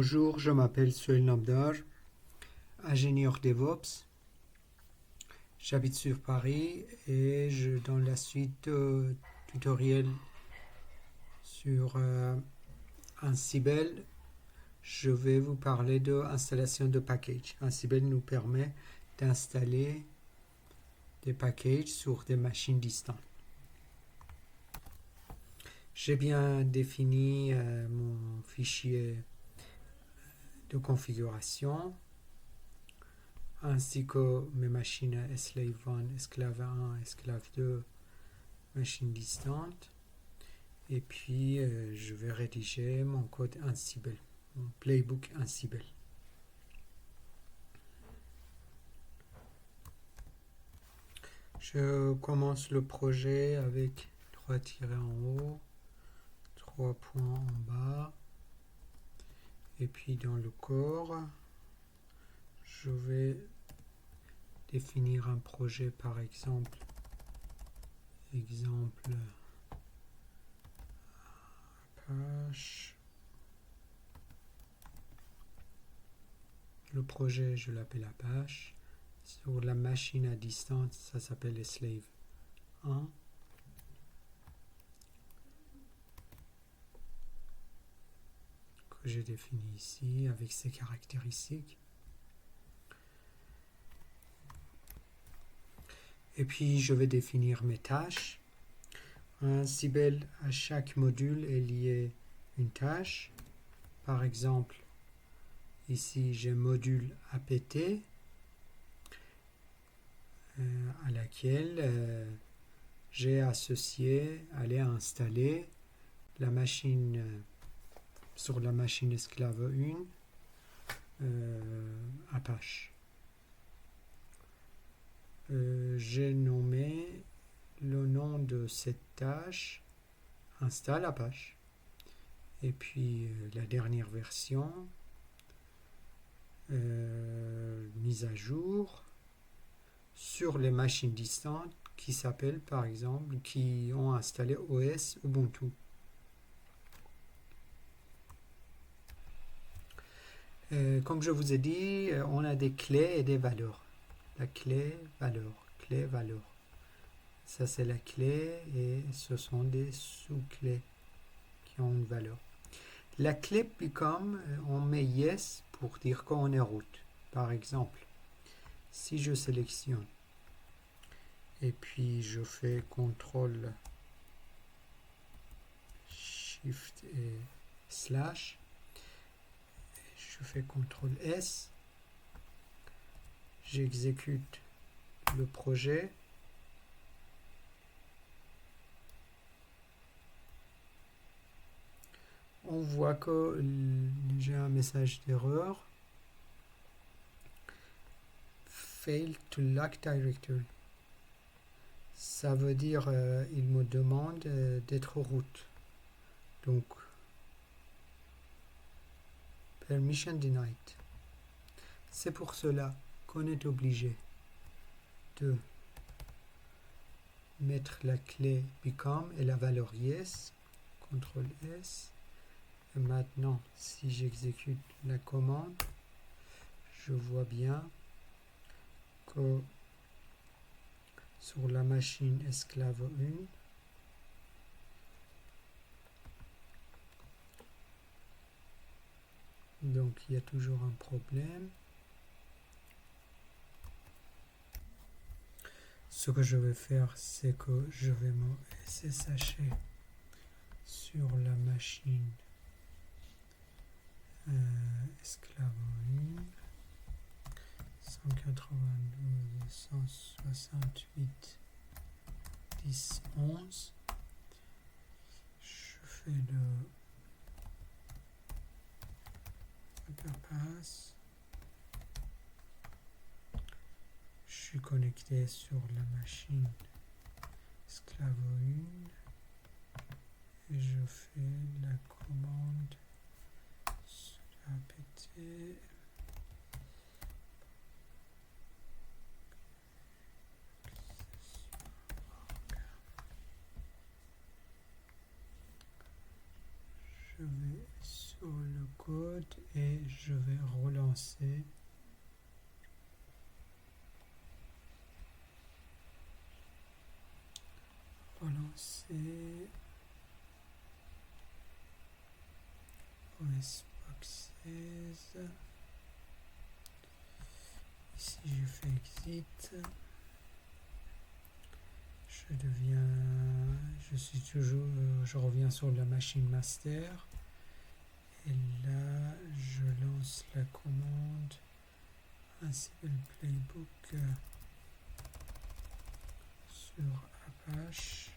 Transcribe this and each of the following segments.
Bonjour, je m'appelle Suel Nabdar, ingénieur DevOps. J'habite sur Paris et dans la suite tutoriel sur Ansible, je vais vous parler de l'installation de packages. Ansible nous permet d'installer des packages sur des machines distantes. J'ai bien défini mon fichier de configuration ainsi que mes machines esclave 1, esclave 1, esclave 2, machines distantes. Et puis je vais rédiger mon code Ansible, mon playbook Ansible. Je commence le projet avec 3 tirets en haut, 3 points en bas. Et puis dans le corps, je vais définir un projet par exemple Apache. Le projet, je l'appelle Apache. Sur la machine à distance, ça s'appelle slave 1. Que j'ai défini ici avec ses caractéristiques. Et puis je vais définir mes tâches. Ansible, à chaque module est lié une tâche. Par exemple, ici j'ai module apt à laquelle j'ai associé, aller installer la machine sur la machine esclave 1 Apache. J'ai nommé le nom de cette tâche install Apache. Et puis la dernière version, mise à jour sur les machines distantes qui s'appellent par exemple, qui ont installé OS Ubuntu. Comme je vous ai dit, on a des clés et des valeurs. La clé, valeur, clé, valeur. Ça c'est la clé et ce sont des sous-clés qui ont une valeur. La clé become, on met yes pour dire qu'on est route. Par exemple, si je sélectionne et puis je fais CTRL SHIFT et slash, je fais CTRL S, j'exécute le projet. On voit que j'ai un message d'erreur. Fail to lock directory. Ça veut dire il me demande d'être route. Donc permission denied. C'est pour cela qu'on est obligé de mettre la clé become et la valeur yes. CTRL S. Et maintenant, si j'exécute la commande, je vois bien que sur la machine esclave 1, donc il y a toujours un problème. Ce que je vais faire, c'est que je vais me SSH sur la machine esclave 1, 192, 168, 10, 11. Je fais le pass. Je suis connecté sur la machine esclave 1 et je fais la commande apt. Je vais sur le code et relancer. Relancer. OS Boxes. Ici je fais exit. Je reviens sur la machine master. Et là, je lance la commande Ansible Playbook sur Apache.yaml.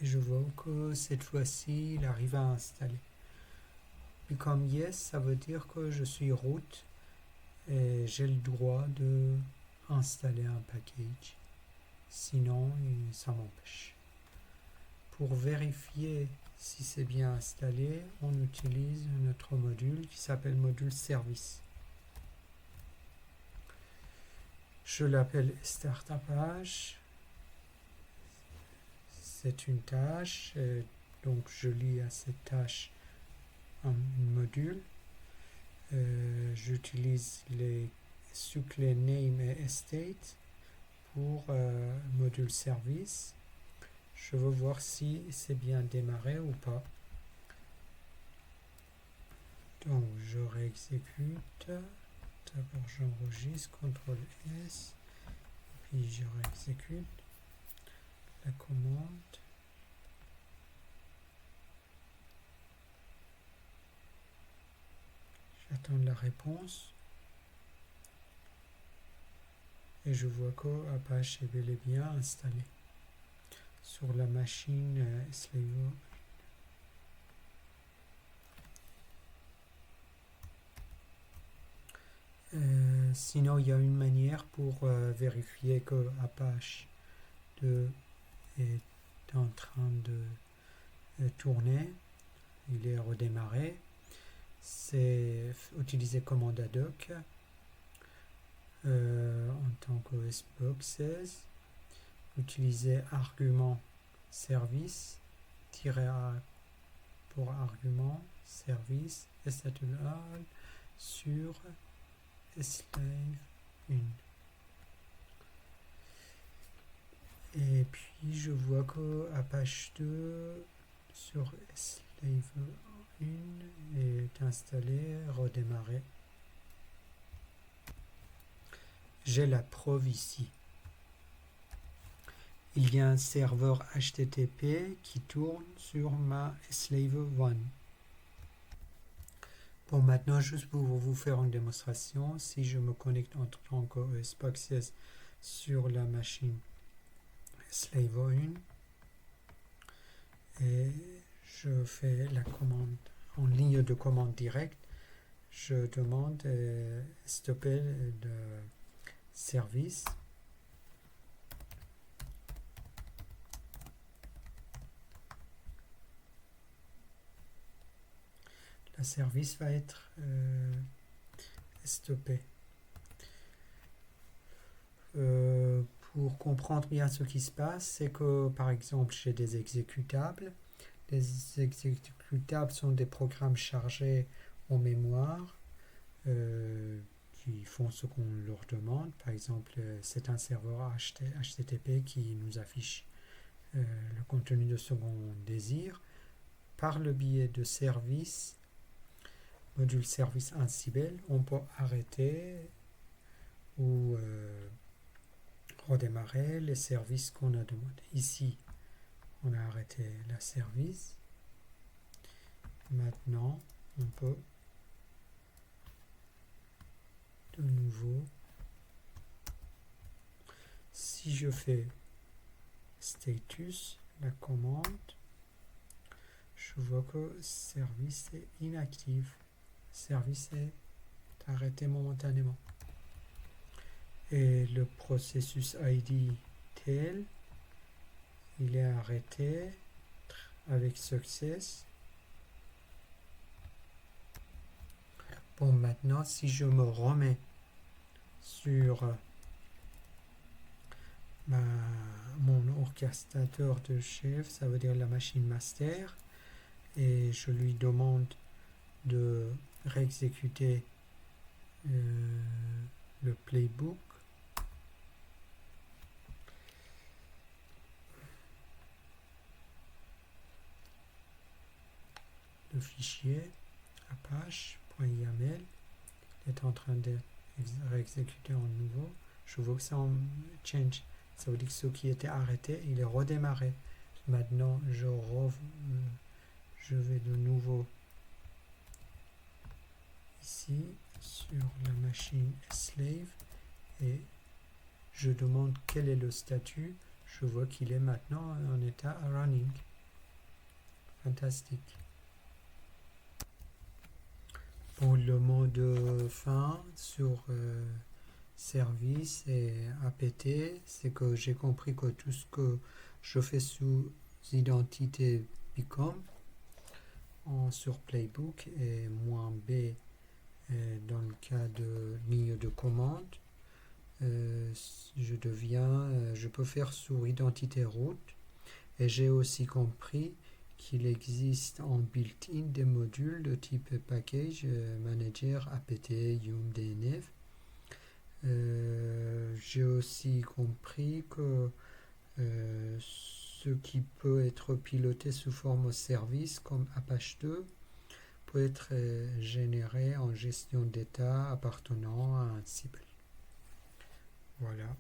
Et je vois que cette fois-ci, il arrive à installer. Become yes, ça veut dire que je suis root et j'ai le droit de installer un package. Sinon, ça m'empêche. Pour vérifier si c'est bien installé, on utilise notre module qui s'appelle module service. Je l'appelle start Apache. C'est une tâche, donc je lis à cette tâche un module. J'utilise les sous-clés name et estate pour module service. Je veux voir si c'est bien démarré ou pas. Donc je réexécute. D'abord j'enregistre, CTRL S, puis je réexécute la commande. J'attends la réponse. Et je vois que Apache est bel et bien installé sur la machine Slaver. Sinon, il y a une manière pour vérifier que Apache 2 est en train de tourner. Il est redémarré. C'est utiliser commande ad hoc en tant qu'OS Boxes. Utiliser argument service -a pour argument service statual sur slave 1. Et puis je vois que Apache 2 sur slave 1 est installé, redémarré. J'ai la preuve ici. Il y a un serveur HTTP qui tourne sur ma slave 1. Bon, maintenant, juste pour vous faire une démonstration, si je me connecte en tant qu'OS Boxes sur la machine slave 1 et je fais la commande en ligne de commande directe, je demande stopper le service. Le service va être stoppé. Pour comprendre bien ce qui se passe, c'est que par exemple j'ai des exécutables. Les exécutables sont des programmes chargés en mémoire qui font ce qu'on leur demande. Par exemple, c'est un serveur HTTP qui nous affiche le contenu de ce qu'on désire. Par le biais de service, module service Ansible, on peut arrêter ou redémarrer les services qu'on a demandé. Ici, on a arrêté la service. Maintenant, on peut de nouveau, si je fais status, la commande, je vois que service est inactif. Service est arrêté momentanément. Et le processus ID tel, il est arrêté avec success. Bon, maintenant, si je me remets sur mon orchestrateur de chef, ça veut dire la machine master, et je lui demande de réexécuter le playbook. Le fichier apache.yaml est en train de réexécuter en nouveau. Je vois que ça en change. Ça veut dire que ce qui était arrêté, il est redémarré. Maintenant, je vais de nouveau ici sur la machine slave et je demande quel est le statut. Je vois qu'il est maintenant en état running. Fantastique. Pour le mode fin sur service et apt, c'est que j'ai compris que tout ce que je fais sous identité become sur playbook et -b dans le cas de ligne de commande, je peux faire sous identité root. Et j'ai aussi compris qu'il existe en built-in des modules de type package manager apt yum dnf. J'ai aussi compris que ce qui peut être piloté sous forme service comme Apache 2 peut être généré en gestion d'état appartenant à un cible. Voilà.